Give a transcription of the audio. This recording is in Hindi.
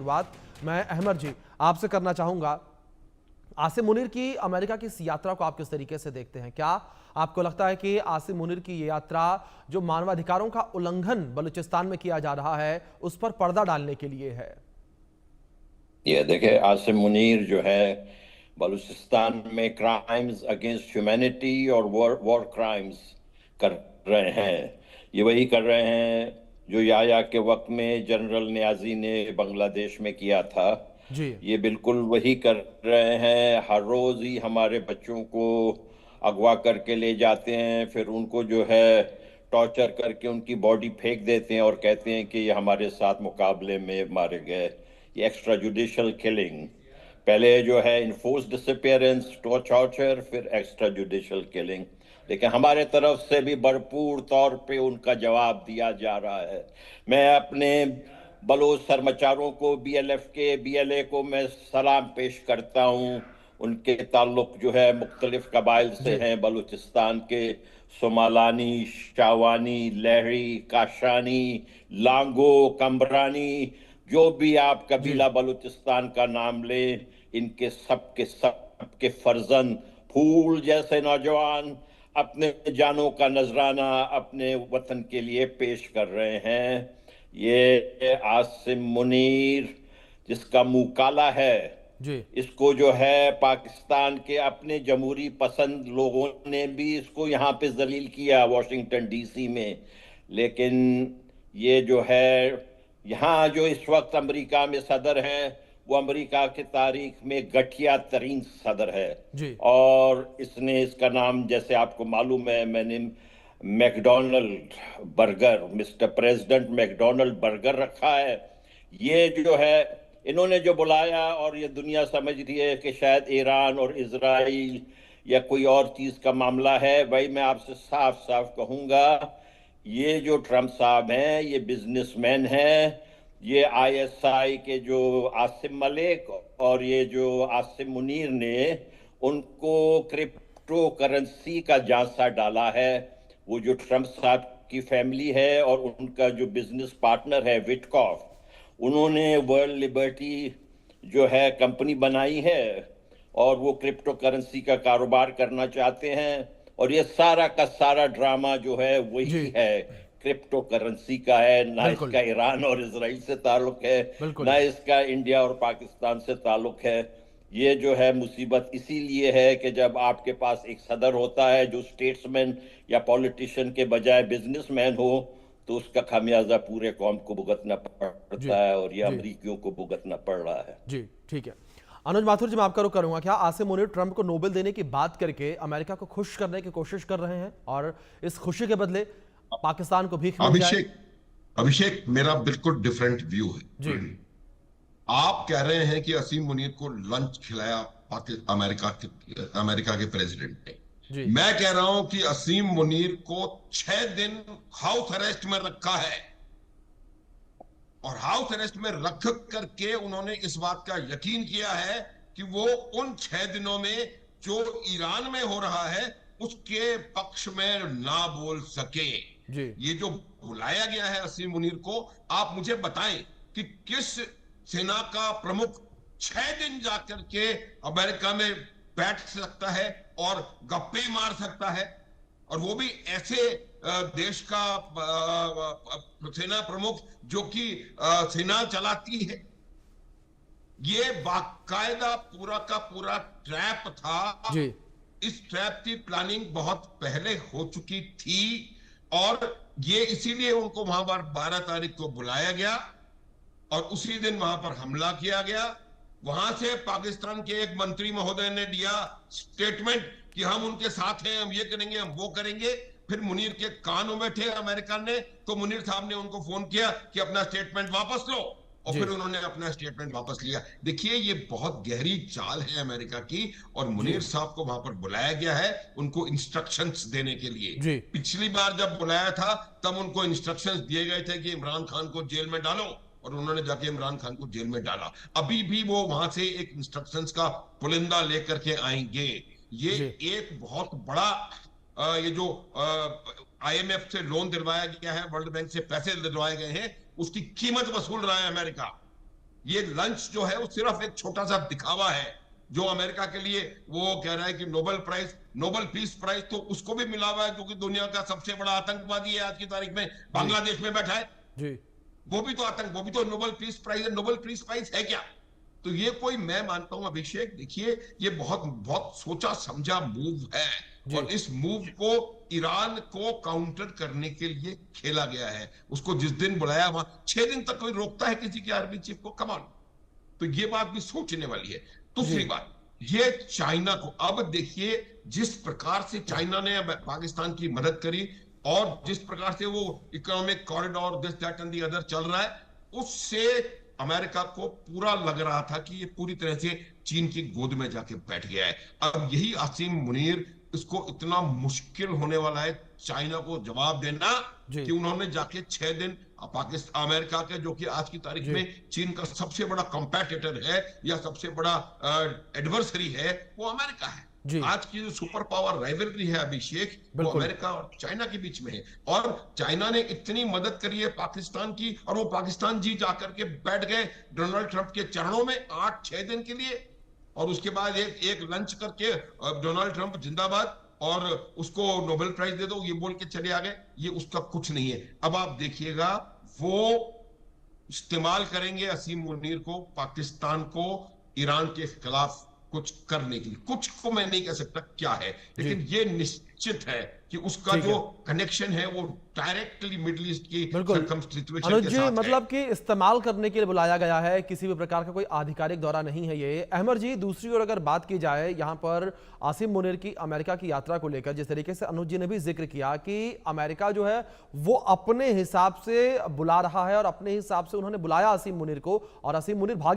बात मैं अहमद जी आपसे करना चाहूंगा। आसिम मुनीर की अमेरिका की इस यात्रा को आप किस तरीके से देखते हैं? क्या आपको लगता है कि आसिम मुनीर की ये यात्रा जो मानवाधिकारों का उल्लंघन बलूचिस्तान में किया जा रहा है उस पर पर्दा डालने के लिए है? ये देखिए, आसिम मुनीर जो है बलूचिस्तान में क्राइम्स अगेंस्ट ह्यूमैनिटी और वॉर वॉर क्राइम्स कर रहे हैं। ये वही कर रहे हैं जो याया के वक्त में जनरल नियाजी ने बांग्लादेश में किया था। जी। ये बिल्कुल वही कर रहे हैं। हर रोज ही हमारे बच्चों को अगवा करके ले जाते हैं, फिर उनको जो है टॉर्चर करके उनकी बॉडी फेंक देते हैं और कहते हैं कि ये हमारे साथ मुकाबले में मारे गए। ये एक्स्ट्रा जुडिशल किलिंग, पहले जो है इन्फोर्स डिसअपियरेंस, टॉर्चर, फिर एक्स्ट्रा जुडिशल किलिंग। लेकिन हमारे तरफ से भी भरपूर तौर पे उनका जवाब दिया जा रहा है। मैं अपने बलोच सरमचारों को, बीएलएफ के, बीएलए को मैं सलाम पेश करता हूँ। उनके ताल्लुक जो है मुख्तलिफ कबाइल से जी। हैं बलूचिस्तान के। सोमालानी, शावानी, लहरी, काशानी, लांगो, कम्बरानी, जो भी आप जी। कबीला बलूचिस्तान का नाम लें, इनके सब के सब के फर्जंद फूल जैसे नौजवान अपने जानों का नजराना अपने वतन के लिए पेश कर रहे हैं। ये आसिम मुनीर, जिसका मुंह काला है, जी। इसको जो है पाकिस्तान के अपने जमहूरी पसंद लोगों ने भी इसको यहाँ पे जलील किया वाशिंगटन डीसी में। लेकिन ये जो है यहाँ जो इस वक्त अमेरिका में सदर हैं, वो अमेरिका की तारीख में घटिया तरीन सदर है। जी। और इसने, इसका नाम जैसे आपको मालूम है, मैंने McDonald burger, mister president McDonald burger रखा है। ये जो है इन्होंने जो बुलाया, और ये दुनिया समझ रही है कि शायद ईरान और इजराइल या कोई और चीज का मामला है। भाई मैं आपसे साफ साफ कहूंगा, ये जो ट्रम्प साहब हैं ये बिजनेसमैन हैं। ये आईएसआई के जो आसिम मलिक और ये जो आसिम मुनीर ने उनको क्रिप्टो करेंसी का झांसा डाला है। वो जो ट्रम्प साहब की फैमिली है और उनका जो बिजनेस पार्टनर है विटकॉफ, उन्होंने वर्ल्ड लिबर्टी जो है कंपनी बनाई है और वो क्रिप्टो करेंसी का कारोबार करना चाहते हैं। और ये सारा का सारा ड्रामा जो है जी। वही है, क्रिप्टो करेंसी का है। ना बिल्कुल। इसका ईरान और इसराइल से ताल्लुक है, बिल्कुल। ना इसका इंडिया और पाकिस्तान से ताल्लुक है। ये जो है मुसीबत इसीलिए है कि जब आपके पास एक सदर होता है जो स्टेट्समैन या पॉलिटिशियन के बजाय बिजनेसमैन हो, तो उसका खामियाजा पूरे कौम को भुगतना जी। पड़ता है, और यह जी। अमरीकियों को भुगतना पड़ रहा है। जी। ठीक है। अनुज माथुर जी, मैं आपका रुख करूंगा। क्या आसिम मुनीर ट्रंप को नोबेल देने की बात करके अमेरिका को खुश करने की कोशिश कर रहे हैं और इस खुशी के बदले पाकिस्तान को भीख मिल जाए? अभिषेक अभिषेक मेरा बिल्कुल डिफरेंट व्यू जी। है। आप कह रहे हैं कि असीम मुनीर को लंच खिलाया अमेरिका के प्रेसिडेंट ने। जी। मैं कह रहा हूं कि असीम मुनीर को 6 दिन हाउस अरेस्ट में रखा है, और हाउस अरेस्ट में रख करके उन्होंने इस बात का यकीन किया है कि वो उन 6 दिनों में जो ईरान में हो रहा है उसके पक्ष में ना बोल सके। जी। ये जो बुलाया गया है असीम मुनीर को, आप मुझे बताएं कि किस सेना का प्रमुख 6 दिन जाकर के अमेरिका में बैठ सकता है और गप्पे मार सकता है, और वो भी ऐसे देश का सेना प्रमुख जो कि सेना चलाती है। ये बाकायदा पूरा का पूरा ट्रैप था। जी। इस ट्रैप की प्लानिंग बहुत पहले हो चुकी थी, और ये इसीलिए उनको वहां पर 12 तारीख को बुलाया गया और उसी दिन वहां पर हमला किया गया। वहां से पाकिस्तान के एक मंत्री महोदय ने दिया स्टेटमेंट कि हम उनके साथ हैं, हम ये करेंगे, हम वो करेंगे। फिर मुनीर के कान में बैठे अमेरिका ने, तो मुनीर साहब ने उनको फोन किया कि अपना स्टेटमेंट वापस लो, और जी। फिर उन्होंने अपना स्टेटमेंट वापस लिया। देखिए ये बहुत गहरी चाल है अमेरिका की, और जी। मुनीर साहब को वहां पर बुलाया गया है उनको इंस्ट्रक्शंस देने के लिए। जी। पिछली बार जब बुलाया था तब उनको इंस्ट्रक्शंस दिए गए थे कि इमरान खान को जेल में डालो, और उन्होंने जाके इमरान खान को जेल में डाला। अभी भी वो वहां से एक इंस्ट्रक्शंस का पुलिंदा लेकर के आएंगे। ये जी। एक बहुत बड़ा ये जो आईएमएफ से लोन दिलवाया गया है, वर्ल्ड बैंक से पैसे दिलवाए गए हैं, उसकी कीमत वसूल रहा है अमेरिका। ये लंच जो है वो सिर्फ एक छोटा सा दिखावा है जो अमेरिका के लिए। वो कह रहा है कि नोबेल पीस प्राइज तो उसको भी मिला हुआ है, जो कि दुनिया का सबसे बड़ा आतंकवादी है आज की तारीख में, बांग्लादेश में बैठा है। जी वो भी तो नोबेल पीस प्राइज है। नोबेल पीस प्राइज है क्या? तो ये कोई, मैं मानता हूं अभिषेक, देखिए ये बहुत बहुत सोचा समझा मूव है, और इस मूव को ईरान को काउंटर करने के लिए खेला गया है। उसको जिस दिन बुलाया वहां 6 दिन तक कोई रोकता है किसी के आर्मी चीफ को? कमाल। तो ये बात भी सोचने वाली है। दूसरी बात, ये चाइना को, अब देखिए जिस प्रकार से चाइना ने पाकिस्तान की मदद करी, और जिस प्रकार से वो economic corridor this that and the other चल रहा है, उससे अमेरिका को पूरा लग रहा था कि ये पूरी तरह से चीन की गोद में जाके बैठ गया है। अब यही आसिम मुनीर, इसको इतना मुश्किल होने वाला है चाइना को जवाब देना कि उन्होंने जाके 6 दिन पाकिस्तान, अमेरिका के, जो कि आज की तारीख में चीन का सबसे बड़ा कंपेटिटर है या सबसे बड़ा एडवर्सरी है, वो अमेरिका है। आज की जो सुपर पावर राइवलरी है अभिषेक, वो अमेरिका और चाइना के बीच में है। और चाइना ने इतनी मदद करी है पाकिस्तान की, और वो पाकिस्तान जी जाकर के बैठ गए डोनाल्ड ट्रंप के चरणों में 8-6 दिन के लिए, और उसके बाद एक लंच करके डोनाल्ड ट्रंप जिंदाबाद, और उसको नोबेल प्राइज दे दो, ये बोल के चले आ गए। ये उसका कुछ नहीं है। अब आप देखिएगा वो इस्तेमाल करेंगे असीम मुनीर को, पाकिस्तान को ईरान के खिलाफ कुछ करने के लिए। कुछ को मैं नहीं कह सकता क्या है, लेकिन ये निश्चित है कि उसका जो कनेक्शन है वो डायरेक्टली मिडिल ईस्ट की सिचुएशन अनुज के जी, साथ मतलब कि इस्तेमाल करने के लिए बुलाया गया है, किसी भी प्रकार का कोई आधिकारिक दौरा नहीं है ये। अहमद जी, दूसरी ओर अगर बात की जाए यहाँ पर आसिम मुनीर की अमेरिका की यात्रा को लेकर, जिस तरीके से अनुज जी ने भी जिक्र किया कि अमेरिका जो है वो अपने हिसाब से बुला रहा है और अपने हिसाब से उन्होंने बुलाया आसिम मुनीर को, और आसिम मुनीर भाग